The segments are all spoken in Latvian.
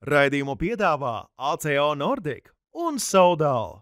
Raidījumu piedāvā ACO Nordic un Saudal.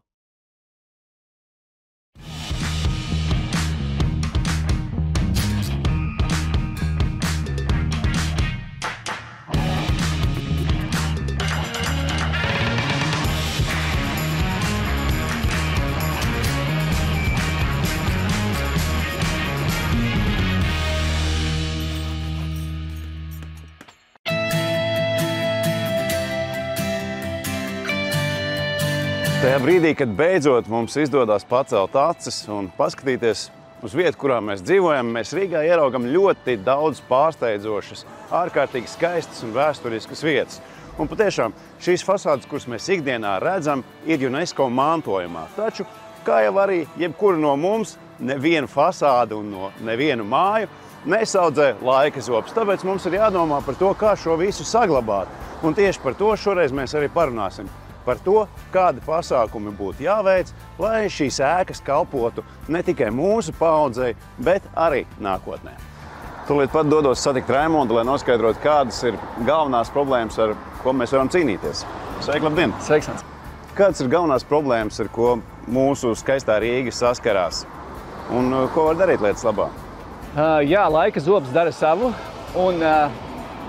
Tajā brīdī, kad beidzot mums izdodas pacelt acis un paskatīties uz vietu, kurā mēs dzīvojam, mēs Rīgā ieraugam ļoti daudz pārsteidzošas, ārkārtīgi skaistas un vēsturiskas vietas. Un patiešām šīs fasādes, kuras mēs ikdienā redzam, ir UNESCO mantojumā. Taču, kā jau arī jebkura no mums, nevienu fasādu un no nevienu māju nesaudzē laika zobs. Tāpēc mums ir jādomā par to, kā šo visu saglabāt. Un tieši par to šoreiz mēs arī parunāsim. Par to, kādi pasākumi būtu jāveic, lai šīs ēkas kalpotu ne tikai mūsu paaudzei, bet arī nākotnē. Tūlīt pat dodos satikt Raimondu, lai noskaidrotu, kādas ir galvenās problēmas, ar ko mēs varam cīnīties. Sveiki, labdien! Sveiks! Kādas ir galvenās problēmas, ar ko mūsu skaistā Rīga saskarās? Un ko var darīt lietas labā? Jā, laika zobs dara savu. Un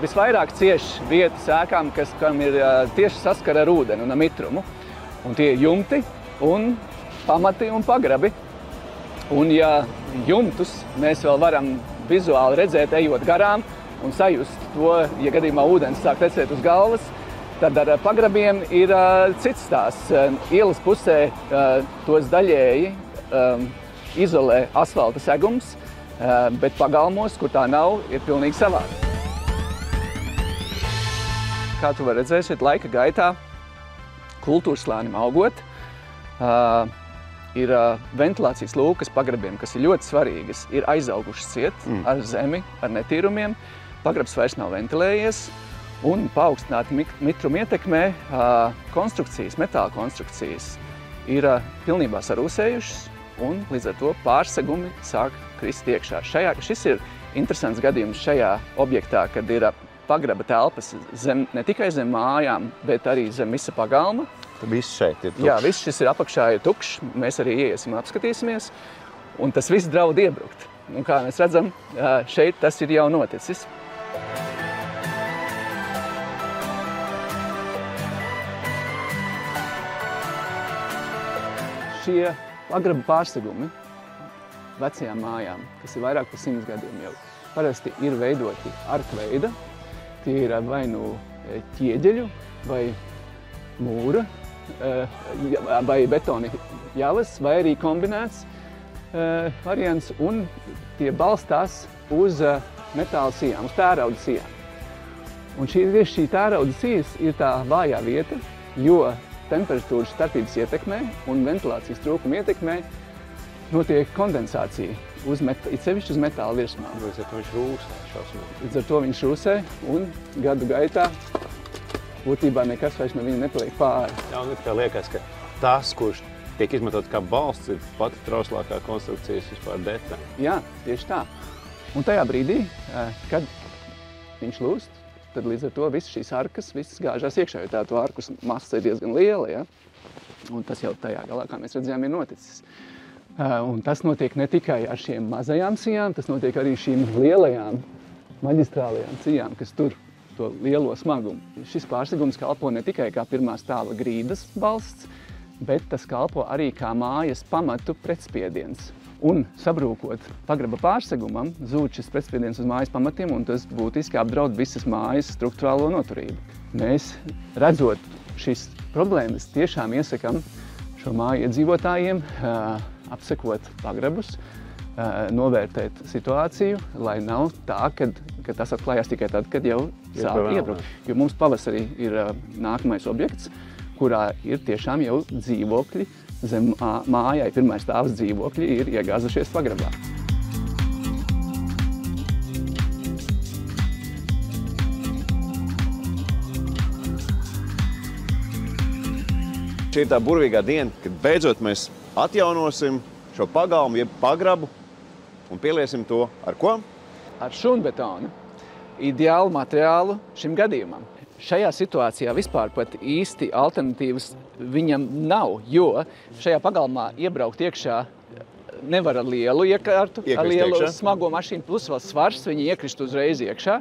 visvairāk cieši vietas ēkām, kam ir tieši saskara ar ūdeni un ar mitrumu. Un tie ir jumti un pamati un pagrabi. Un ja jumtus mēs vēl varam vizuāli redzēt, ejot garām un sajust to, ja gadījumā ūdens sāk tecēt uz galvas, tad ar pagrabiem ir cits stāsts. Ielas pusē tos daļēji izolē asfalta segums, bet pagalmos, kur tā nav, ir pilnīgi savādi. Kā tu vari redzēt, šeit laika gaitā kultūras slānim augot, ir ventilācijas lūkas pagrabiem, kas ir ļoti svarīgas, ir aizaugušas ciet ar zemi, ar netīrumiem. Pagrabs vairs nav ventilējies un paaugstināti mitruma ietekmē konstrukcijas, metāla konstrukcijas ir pilnībā sarūsējušas un līdz ar to pārsegumi sāk krist iekšā. Šis ir interesants gadījums šajā objektā, kad ir pagraba telpas ne tikai zem mājām, bet arī zem visa pagalma. Tad viss šeit ir tukšs. Jā, viss šis ir apakšā ir tukšs. Mēs arī ieiesim un apskatīsimies. Un tas viss draud iebrukt. Un kā mēs redzam, šeit tas ir jau noticis. Šie pagraba pārsegumi vecajām mājām, kas ir vairāk par 100 gadiem jau, parasti ir veidoti arkveida. Tie ir vai nu ķieģeļu, vai mūra, vai betona javas, vai arī kombinēts variants, un tie balstās uz metāla sijām, uz tērauda sijām. Un šī tērauda sijas ir tā vājā vieta, jo temperatūras starpības ietekmē un ventilācijas trūkuma ietekmē notiek kondensācija. It sevišķi uz metāla virsmām. Līdz ar to viņš rūsē šausmīgi. Līdz ar to viņš rūsē un gadu gaitā būtībā nekas vairs no viņa nepaliek pāri. Jā, un kā liekas, ka tas, kurš tiek izmantot kā balsts, ir pati trauslākā konstrukcijas vispār detaļa. Jā, tieši tā. Un tajā brīdī, kad viņš lūst, tad līdz ar to visas šīs arkas gāžās iekšā, jo tā to arku masa ir diezgan liela. Ja? Un tas jau tajā galā, kā mēs redzējām, ir noticis. Un tas notiek ne tikai ar šiem mazajām sijām, tas notiek arī šīm lielajām maģistrālajām sijām, kas tur to lielo smagumu. Šis pārsegums kalpo ne tikai kā pirmā stāva grīdas balsts, bet tas kalpo arī kā mājas pamatu pretspiediens. Un sabrūkot pagraba pārsegumam, zūd šis pretspiediens uz mājas pamatiem, un tas būtiski apdraud visas mājas struktūrālo noturību. Mēs, redzot šīs problēmas, tiešām iesakam šo māju iedzīvotājiem apsekot pagrabus, novērtēt situāciju, lai nav tā, ka tas atklājās tikai tad, kad jau sāk iebrukt. Jo mums pavasarī ir nākamais objekts, kurā ir tiešām jau dzīvokļi, zem mājai pirmais stāvs dzīvokļi ir iegāzušies pagrabā. Šī ir tā burvīgā diena, kad beidzot mēs atjaunosim šo pagalmu, jeb pagrabu, un pieliesim to ar ko? Ar šūnbetonu. Ideālu materiālu šim gadījumam. šajā situācijā vispār pat īsti alternatīvas viņam nav, jo šajā pagalmā iebraukt iekšā nevar ar lielu iekārtu, ar lielu smago mašīnu, plus vēl svars, viņi iekrist uzreiz iekšā.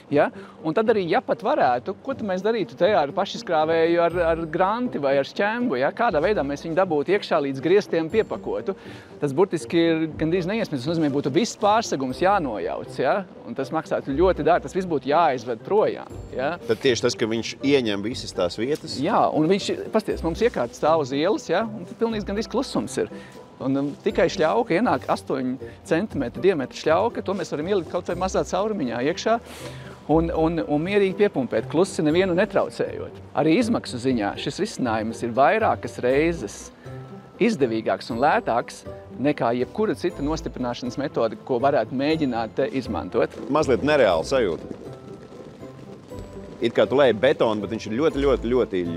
Ja? Un tad arī, ja pat varētu, ko tad mēs darītu te ar pašizkrāvēju, ar granti vai ar šķembu, ja? Kādā veidā mēs viņu dabūtu iekšā līdz griestiem piepakotu. Tas burtiski ir gandrīz neiespējams, tas nozīmē, būtu viss pārsegums jānojauc, ja? Un tas maksātu ļoti dārgi, tas viss būtu jāaizved projām. Ja? Tad tieši tas, ka viņš ieņem visas tās vietas? Jā, un viņš, pasties, mums iekārta stāv uz ielas, ja? Un tad pilnīgi gandrīz klusums ir. Un tikai šļauka, ienāk 8 centimetru diametra šļauka, to mēs varam ielikt kaut vai mazā caurumiņā iekšā un mierīgi piepumpēt, klusi nevienu netraucējot. Arī izmaksu ziņā šis risinājums ir vairākas reizes izdevīgāks un lētāks nekā jebkura cita nostiprināšanas metode, ko varētu mēģināt izmantot. Mazliet nereāli sajūta. It kā tu lēji betonu, bet viņš ir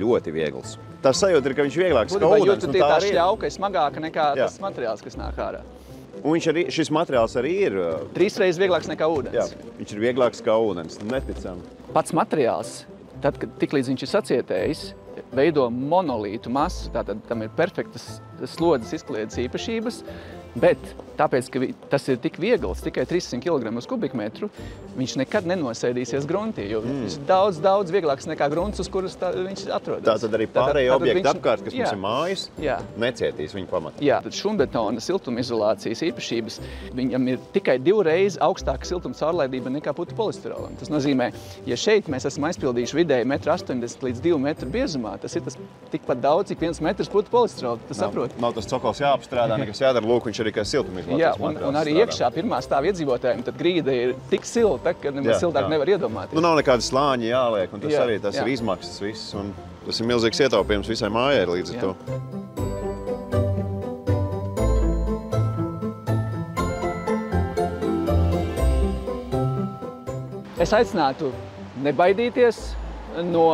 ļoti viegls. Tā sajūta ir, ka viņš vieglāks kā ūdens. Jo tā šļauka ir smagāka nekā tas materiāls, kas nāk ārā. Un šis materiāls arī ir 3 reizes vieglāks nekā ūdens. Jā, viņš ir vieglāks kā ūdens, neticami. Pats materiāls, tad, kad tiklīdz viņš ir sacietējis, veido monolītu masu, tātad tam ir perfektas slodzes izkliedes īpašības, bet tāpēc, ka tas ir tik viegls, tikai 300 kg uz kubikmetru, viņš nekad nenosēdīsies gruntī, jo viņš ir daudz vieglāks nekā grunts, uz kuras viņš atrodas. Tātad arī pārējie objekti apkārt, kas mums ir mājas, necietīs viņu pamatā. Jā, tad šumbetona siltumizolācijas īpašības, viņam ir tikai 2 reizes augstāka siltuma caurlaidība nekā putu polistirolam. Tas nozīmē, ja šeit mēs esam aizpildījuši vidēji 1,80 m līdz 2 metru biezumā, tas ir tikpat daudz, cik 1 metrs putu polistirola. Tas saprot? Nav tas cokols jāapstrādā, nekas jādara, lūk, viņš arī kā siltumizolācijas materiāls. Un arī iekšā pirmā stāva iedzīvotājiem, tad grīda ir tik silta, ka nemaz siltāk nevar iedomāties. Nu, nav nekādi slāņi jāliek, un tas ir izmaksas viss, un tas ir milzīgs ietaupījums visai mājai līdz ar to. Es aicinātu nebaidīties no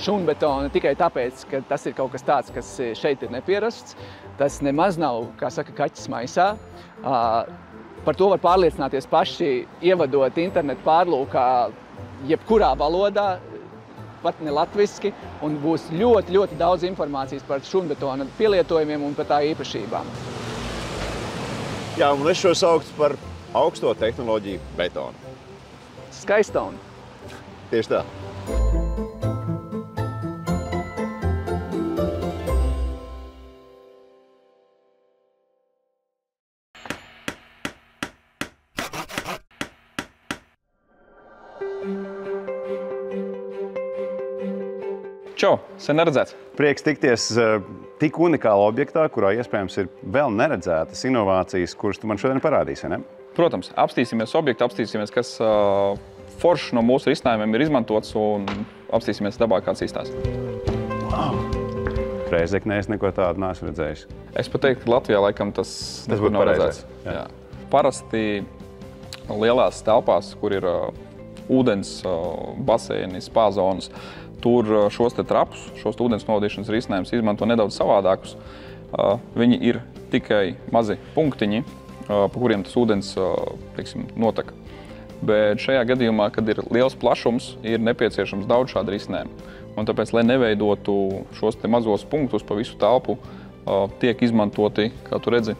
šūnbetona tikai tāpēc, ka tas ir kaut kas tāds, kas šeit ir nepierasts. Tas nemaz nav, kā saka, kaķis maisā. Par to var pārliecināties paši, ievadot internetu pārlūkā jebkurā valodā, pat ne latviski, un būs ļoti daudz informācijas par šūnbetona pielietojumiem un par tā īpašībām. Jā, un es šo sauktu par augsto tehnoloģiju betonu. Skaistonu. Tieši tā. Čau, sen neredzēts. Prieks tikties tik unikāla objektā, kurā iespējams ir vēl neredzētas inovācijas, kuras tu man šodien parādīsi, ne? Protams, apstīsimies objektu, apstīsimies, kas foršs no mūsu risinājumiem ir izmantots, un apstīsimies dabā, kāds izstās. Wow! Reizeknē es neko tādu neesmu redzējis. Es pat teiktu, ka Latvijā laikam tas būtu nav redzēts. Jā. Parasti lielās telpās, kur ir ūdens baseini, spā zonas, tur šos te trapus, šos ūdens novadīšanas risinājumus izmanto nedaudz savādākus. Viņi ir tikai mazi punktiņi, pa kuriem tas ūdens, teiksim, notek. Bet šajā gadījumā, kad ir liels plašums, ir nepieciešams daudz šādu risinājumu. Un tāpēc, lai neveidotu šos te mazos punktus pa visu telpu, tiek izmantoti, kā tu redzi,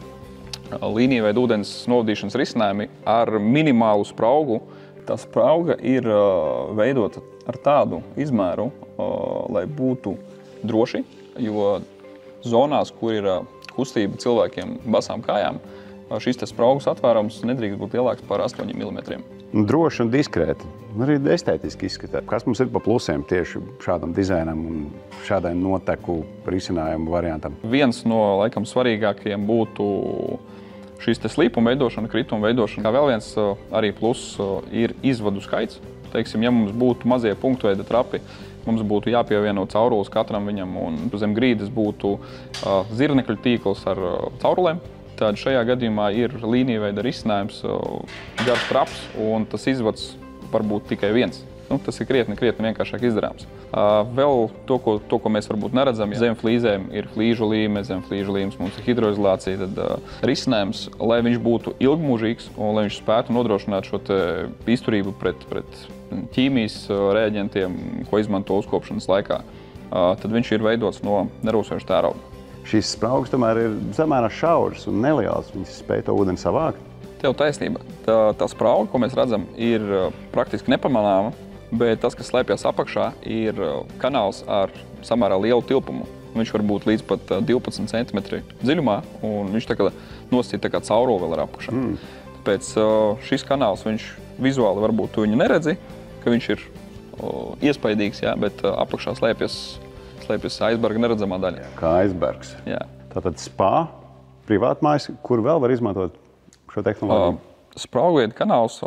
līnija veida ūdens novadīšanas risinājumi ar minimālu spraugu. Tā sprauga ir veidota ar tādu izmēru, lai būtu droši, jo zonās, kur ir kustība cilvēkiem basām kājām, šis te spraugas atvērums nedrīkst būt lielāks par 8 mm. Droši un diskrēti, arī estētiski izskatās. Kas mums ir pa plusiem tieši šādam dizainam un šādai noteku risinājumu variantam? Viens no, laikam, svarīgākajiem būtu šīs te slīpuma veidošana, krituma veidošana. Kā vēl viens arī pluss ir izvadu skaits. Teiksim, ja mums būtu mazie punktveida trapi, mums būtu jāpievieno caurules katram viņam, un zem grīdas būtu zirnekļu tīkls ar caurulēm. Tad šajā gadījumā ir līnija veida risinājums, garš traps, un tas izvads var būt tikai viens. Tas ir krietni vienkāršāk izdarāms. Vēl to, ko mēs varbūt neredzam, zem flīzēm ir flīžu līme, zem flīžu līmes mums ir hidroizolācija, tad risinājums, lai viņš būtu ilgmūžīgs un lai viņš spētu nodrošināt šo izturību pret ķīmijas reaģentiem, ko izmanto uzkopšanas laikā, tad viņš ir veidots no nerūsoša tērauda. Šīs spraugas tomēr ir samērā šauras un nelielas, viņas spēj to ūdeni savākt. Tev taisnība. Tā sprauga, ko mēs redzam, ir praktiski nepamanāma, bet tas, kas slēpjas apakšā, ir kanāls ar samērā lielu tilpumu. Viņš var būt līdz pat 12 cm dziļumā, un viņš nosacīt kā cauruli vēl ar apakšā. Tāpēc šis kanāls, viņš vizuāli varbūt tu viņu neredzi, ka viņš ir iespaidīgs, jā, bet apakšā slēpjas aizberga neredzamā daļa. Kā aizbergs. Jā. Tātad spā, privātmājas, kur vēl var izmantot šo tehnoloģiju? Spraugvietu kanāls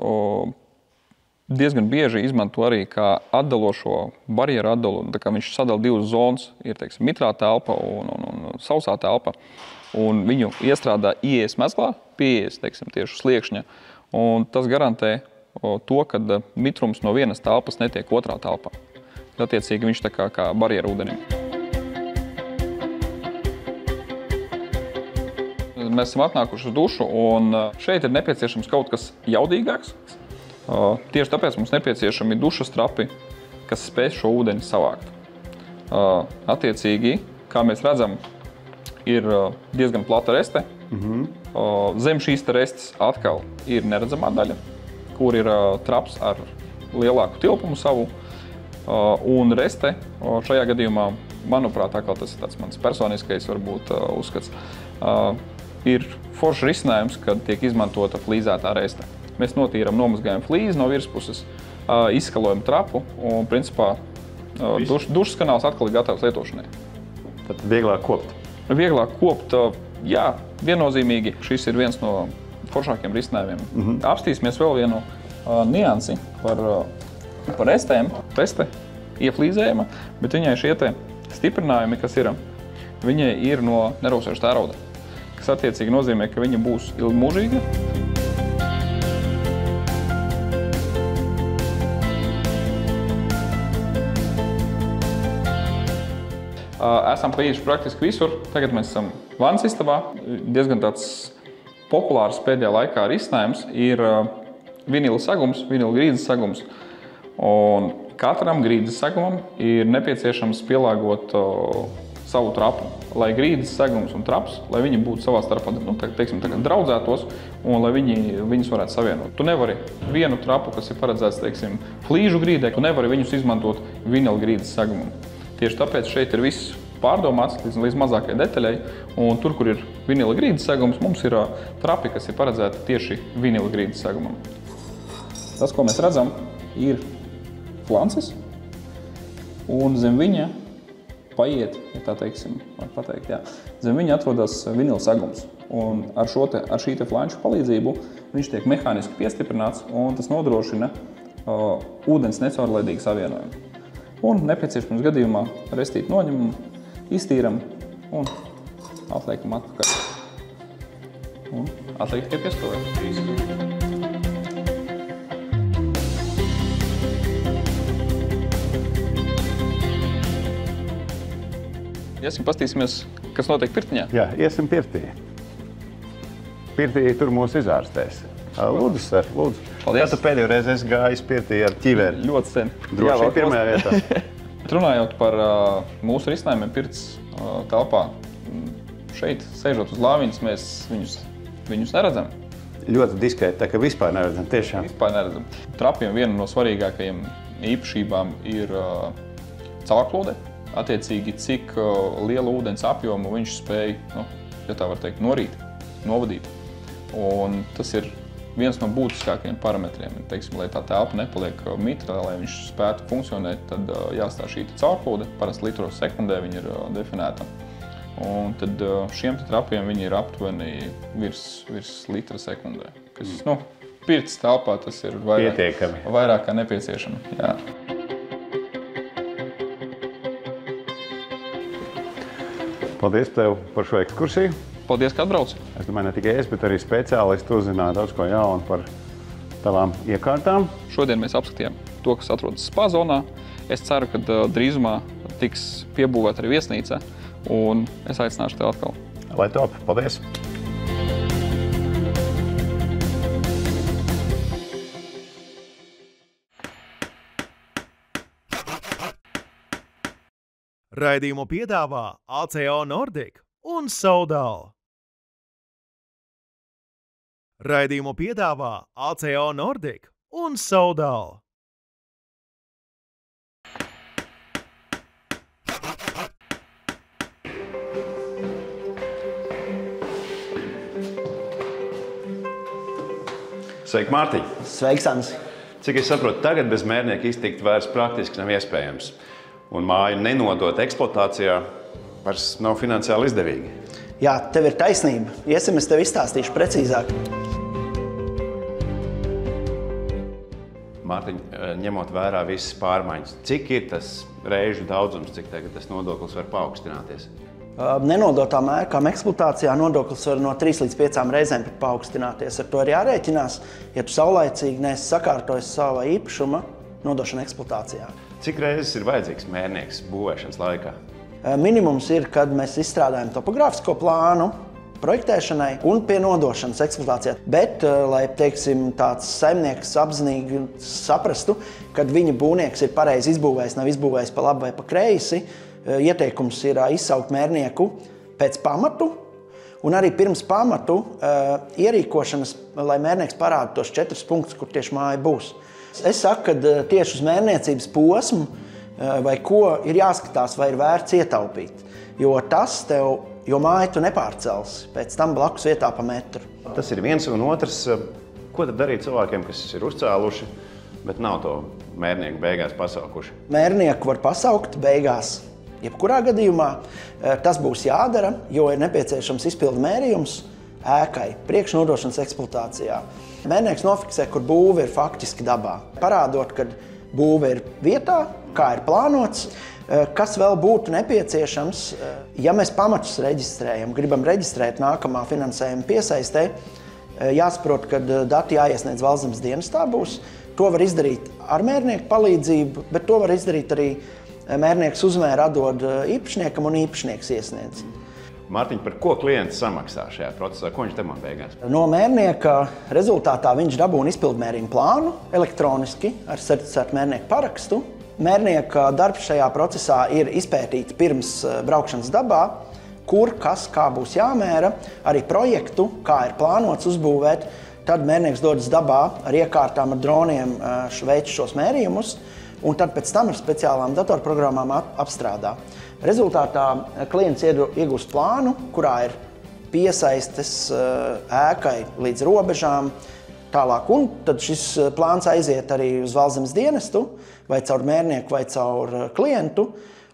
diezgan bieži izmanto arī kā atdalošo barjeru atdalu. Tā kā viņš sadala divas zonas, ir mitrā telpa un sausā telpa. Un viņu iestrādā ieejas mezglā, pieejas tieši sliekšņa. Un tas garantē to, ka mitrums no vienas telpas netiek otrā telpā. Attiecīgi viņš tā kā barjeru ūdenim. Mēs esam atnākuši uz dušu, un šeit ir nepieciešams kaut kas jaudīgāks. Tieši tāpēc mums nepieciešami dušas trapi, kas spēj šo ūdeni savākt. Attiecīgi, kā mēs redzam, ir diezgan plata reste. Zem šīs restes atkal ir neredzamā daļa, kur ir traps ar lielāku tilpumu savu. Un reste šajā gadījumā, manuprāt, tas ir tāds mans personiskais varbūt uzskats, ir foršs risinājums, kad tiek izmantota flīzētā reste. Mēs notīram, nomazgājam flīzi no virspuses, izskalojam trapu un, principā, dušas kanāls atkal ir gatavs lietošanai. Tad vieglāk kopt? Vieglāk kopt, jā, viennozīmīgi. Šis ir viens no foršākiem risinājumiem. Apstīsimies vēl vienu niansi par restēm. Reste ieflīzējama, bet viņai šie stiprinājumi, kas ir, viņai ir no nerūsoša tērauda, kas attiecīgi nozīmē, ka viņa būs ilgmūžīga. Esam paieši praktiski visur. Tagad mēs esam vannas istabā. Diezgan tāds populārs pēdējā laikā risinājums ir vinila sagums, vinila grīdas sagums. Un katram grīdas sagumam ir nepieciešams pielāgot savu trapu, lai grīdas sagums un traps, lai viņi būtu savā starpā, draudzētos un lai viņus varētu savienot. Tu nevari vienu trapu, kas ir paredzēts, flīžu grīdē, tu nevari viņus izmantot vinila grīdas sagumam. Tieši tāpēc šeit ir viss pārdomāts līdz mazākai detaļai, un tur, kur ir vinila grīdas sagums, mums ir trapi, kas ir paredzēti tieši vinila grīdas sagumam. Tas, ko mēs redzam, ir flancis, un zem viņa paiet, ja tā teiksim, var pateikt, jā. Zem viņa atrodas vinila sagums, un ar šī flanču palīdzību viņš tiek mehāniski piestiprināts, un tas nodrošina ūdens necaurlaidīgu savienojumu. Un nepieciešams gadījumā restīti noņemam, iztīram un atliekam atpakaļ. Un atliek tikai piestāvēt. Iesim pastīsimies, kas notiek pirtiņā. Jā, iesim pirtī. Pirtī tur mūs izārstēs. Lūdzu, ser, lūdzu. Paldies. Kā tu pēdējo reizi esi gājis pirtī ar ķiveri? Ļoti sen. Droši pirmajā vietā. Runājot par mūsu risinājumiem pirts telpā, šeit, sēžot uz lāviņas, mēs viņus neredzam. Ļoti diskrēti, tā ka vispār neredzam, tiešām. Vispār neredzam. Trapiem viena no svarīgākajiem īpašībām ir caurplūde. Attiecīgi, cik lielu ūdens apjomu viņš spēj, ja tā var teikt, norīt, novadīt. Un tas ir viens no būtiskākajiem parametriem. Teiksim, lai tā telpa nepaliek mitra, lai viņš spētu funkcionēt, tad jāstāv šī caurplūde. Parasti litros sekundē viņa ir definēta. Un tad šiem trapiem viņi ir aptuveni virs litra sekundē. Kas, pirts telpā tas ir vairāk kā nepieciešama. Jā. Paldies tev par šo ekskursiju. Paldies, ka atbrauc. Es domāju, ne tikai es, bet arī speciālisti uzzināja daudz ko jaunu par tavām iekārtām. Šodien mēs apskatījām to, kas atrodas spa zonā. Es ceru, ka drīzumā tiks piebūvēta arī viesnīca, un es aicināšu tev atkal. Lai top, paldies! Raidījumu piedāvā ACO Nordic un Saudal. Raidījumu piedāvā ACO Nordic un Saudal. Sveiki, Mārtiņ! Sveiks, Ansi! Cik es saprotu, tagad bez mērnieka iztikt vairs praktiski nav iespējams. Un māju nenodot eksploatācijā vairs nav finansiāli izdevīgi. Jā, tev ir taisnība. Iesim, es tev izstāstīšu precīzāk. Mārtiņ, ņemot vērā visas pārmaiņas, cik ir tas reižu daudzums, cik tagad tas nodoklis var paaugstināties? Nenodotām ēkām eksploatācijā nodoklis var no 3 līdz 5 reizēm paaugstināties. Ar to ir jārēķinās, ja tu saulaicīgi neesi sakārtojis savu īpašuma nodošanu eksploatācijā. Cik reizes ir vajadzīgs mērnieks būvēšanas laikā? Minimums ir, kad mēs izstrādājam topogrāfisko plānu projektēšanai un pie nodošanas eksploatācijā. Bet, lai, teiksim, tāds saimnieks apzinīgi saprastu, kad viņa būvnieks ir pareizi izbūvējis, nav izbūvējis pa labi vai pa kreisi, ieteikums ir izsaukt mērnieku pēc pamatu un arī pirms pamatu ierīkošanas, lai mērnieks parāda tos 4 punktus, kur tieši māja būs. Es saku, ka tieši uz mērniecības posmu vai ko ir jāskatās, vai ir vērts ietaupīt, jo tas tev, jo māju tu nepārcelsi pēc tam blakus vietā pa metru. Tas ir viens un otrs. Ko tad darīt cilvēkiem, kas ir uzcēluši, bet nav to mērnieku beigās pasaukuši? Mērnieku var pasaukt beigās. Jebkurā gadījumā tas būs jādara, jo ir nepieciešams izpildu mērījums ēkai priekšnodošanas eksploatācijā. Mērnieks nofiksē, kur būve ir faktiski dabā, parādot, kad būve ir vietā, kā ir plānots. Kas vēl būtu nepieciešams, ja mēs pamatus reģistrējam, gribam reģistrēt nākamā finansējuma piesaistē, jāsaprot, ka dati jāiesniedz Valsts dienestā būs. To var izdarīt ar mērnieku palīdzību, bet to var izdarīt arī mērnieks uzmēra atdod īpašniekam un īpašnieks iesniedz. Mārtiņ, par ko klients samaksā šajā procesā? Ko viņš demon beigās? No mērnieka rezultātā viņš dabūna izpildmērījuma plānu elektroniski ar certificētu mērnieku parakstu. Mērnieka darbs šajā procesā ir izpētīts pirms braukšanas dabā, kur, kas, kā būs jāmēra, arī projektu, kā ir plānots uzbūvēt. Tad mērnieks dodas dabā ar iekārtām, ar droniem veic šos mērījumus, un tad pēc tam ar speciālām datorprogrammām apstrādā. Rezultātā klients iegūst plānu, kurā ir piesaistes ēkai līdz robežām tālāk, un tad šis plāns aiziet arī uz Valsts dienestu, vai caur mērnieku, vai caur klientu,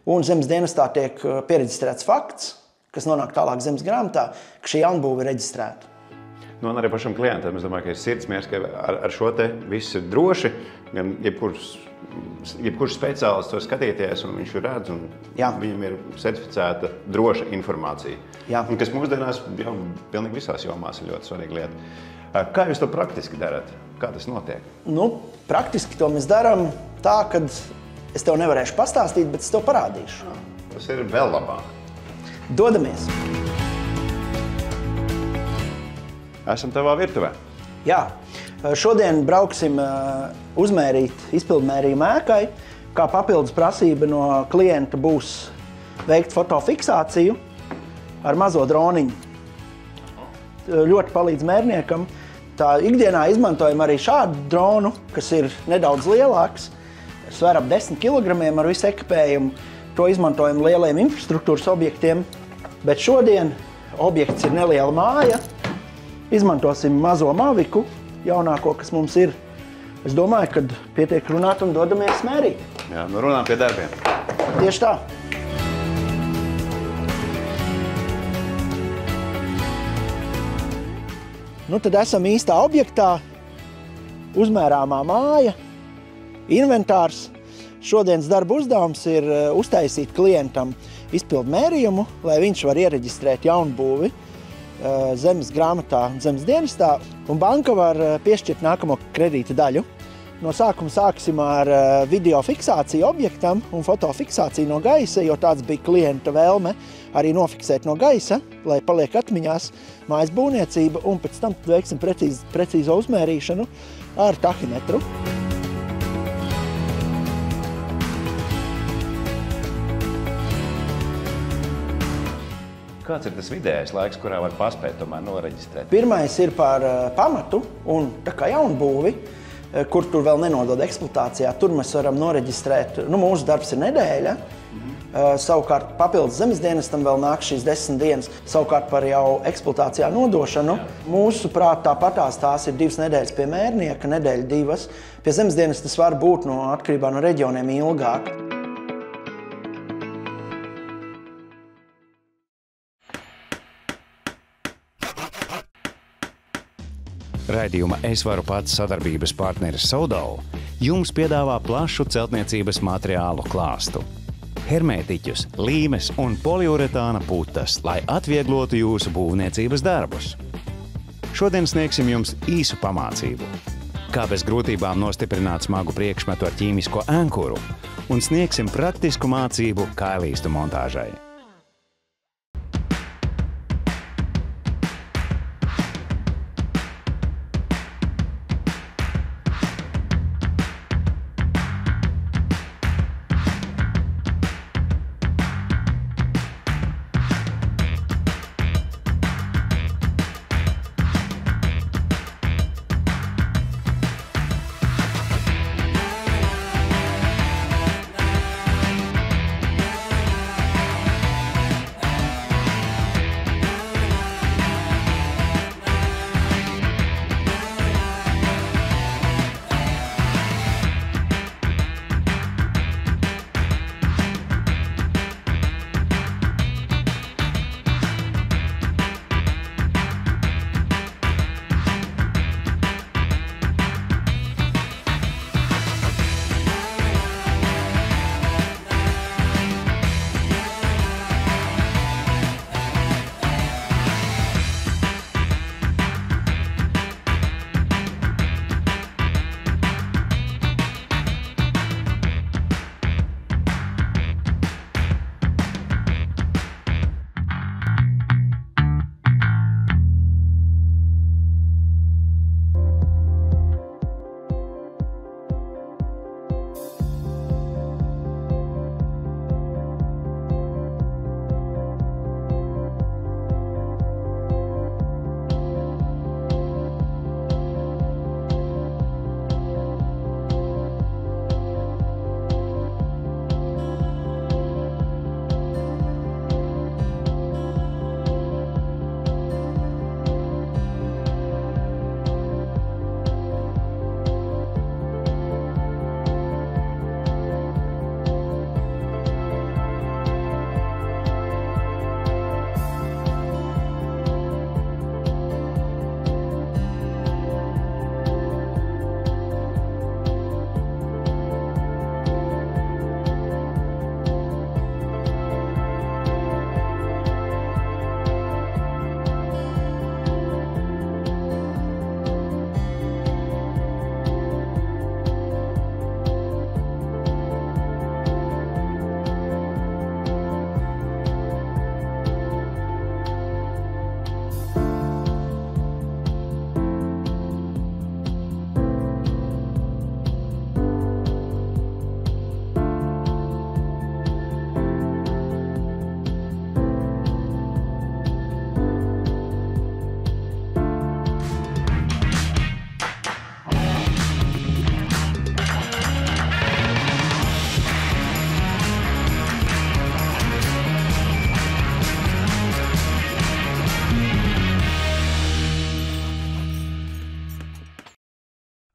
un zemes dienestā tiek piereģistrēts fakts, kas nonāk tālāk zemes grāmatā, ka šī jaunbūve ir reģistrēta. Nu, un arī pašam klientam, es domāju, ka ir sirdsmiers, ka ar šo te viss ir droši, gan jebkurš speciālists to skatīties, un viņš redz, un viņam ir certificēta droša informācija. Jā. Un kas mūsdienās jau pilnīgi visās jomās ir ļoti svarīga lieta. Kā jūs to praktiski darat? Kā tas notiek? Nu, praktiski to mēs darām tā, ka es tev nevarēšu pastāstīt, bet es tev parādīšu. Tas ir vēl labāk. Dodamies! Esam tavā virtuvē. Jā, šodien brauksim uzmērīt izpildmērījumu ēkai. Kā papildus prasība no klienta būs veikt fotofiksāciju ar mazo droniņu. Ļoti palīdz mērniekam. Tā ikdienā izmantojam arī šādu dronu, kas ir nedaudz lielāks. Sver ap 10 kg ar visu ekipējumu. To izmantojam lieliem infrastruktūras objektiem. Bet šodien objekts ir neliela māja. Izmantosim mazo maviku, jaunāko, kas mums ir. Es domāju, ka pietiek runāt un dodamies mērīt. Jā, nu runām pie darbiem. Tieši tā. Nu, tad esam īstā objektā. Uzmērāmā māja, inventārs. Šodienas darba uzdevums ir uztaisīt klientam izpildu mērījumu, lai viņš var iereģistrēt jaunbūvi zemes grāmatā, zemes dienestā. Un banka var piešķirt nākamo kredīta daļu. No sākuma sāksim ar video fiksāciju objektam un fotofiksāciju no gaisa, jo tāds bija klienta vēlme arī nofiksēt no gaisa, lai paliek atmiņās mājas būvniecība, un pēc tam veiksim precīzo uzmērīšanu ar tahimetru. Kāds ir tas vidējais laiks, kurā var paspēt tomēr noreģistrēt? Pirmais ir par pamatu un tā kā jaunbūvi, kur tur vēl nenodod eksploatācijā. Tur mēs varam noreģistrēt, mūsu darbs ir nedēļa. Savukārt papildus zemesdienestam vēl nāk šīs 10 dienas. Savukārt par jau eksploatācijā nodošanu. Mūsu prāt tāpatās tās ir 2 nedēļas pie mērnieka, nedēļa 2. Pie zemesdienas tas var būt atkarībā no reģioniem ilgāk. Raidījuma Es varu pats sadarbības partneris Sodal jums piedāvā plašu celtniecības materiālu klāstu. Hermētiķus, līmes un poliuretāna putas, lai atvieglotu jūsu būvniecības darbus. Šodien sniegsim jums īsu pamācību, kā bez grūtībām nostiprināt smagu priekšmetu ar ķīmisko ēnkuru, un sniegsim praktisku mācību kailīstu montāžai.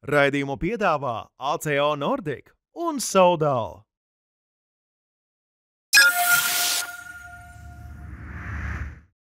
Raidījumu piedāvā ACO Nordic un Sodal.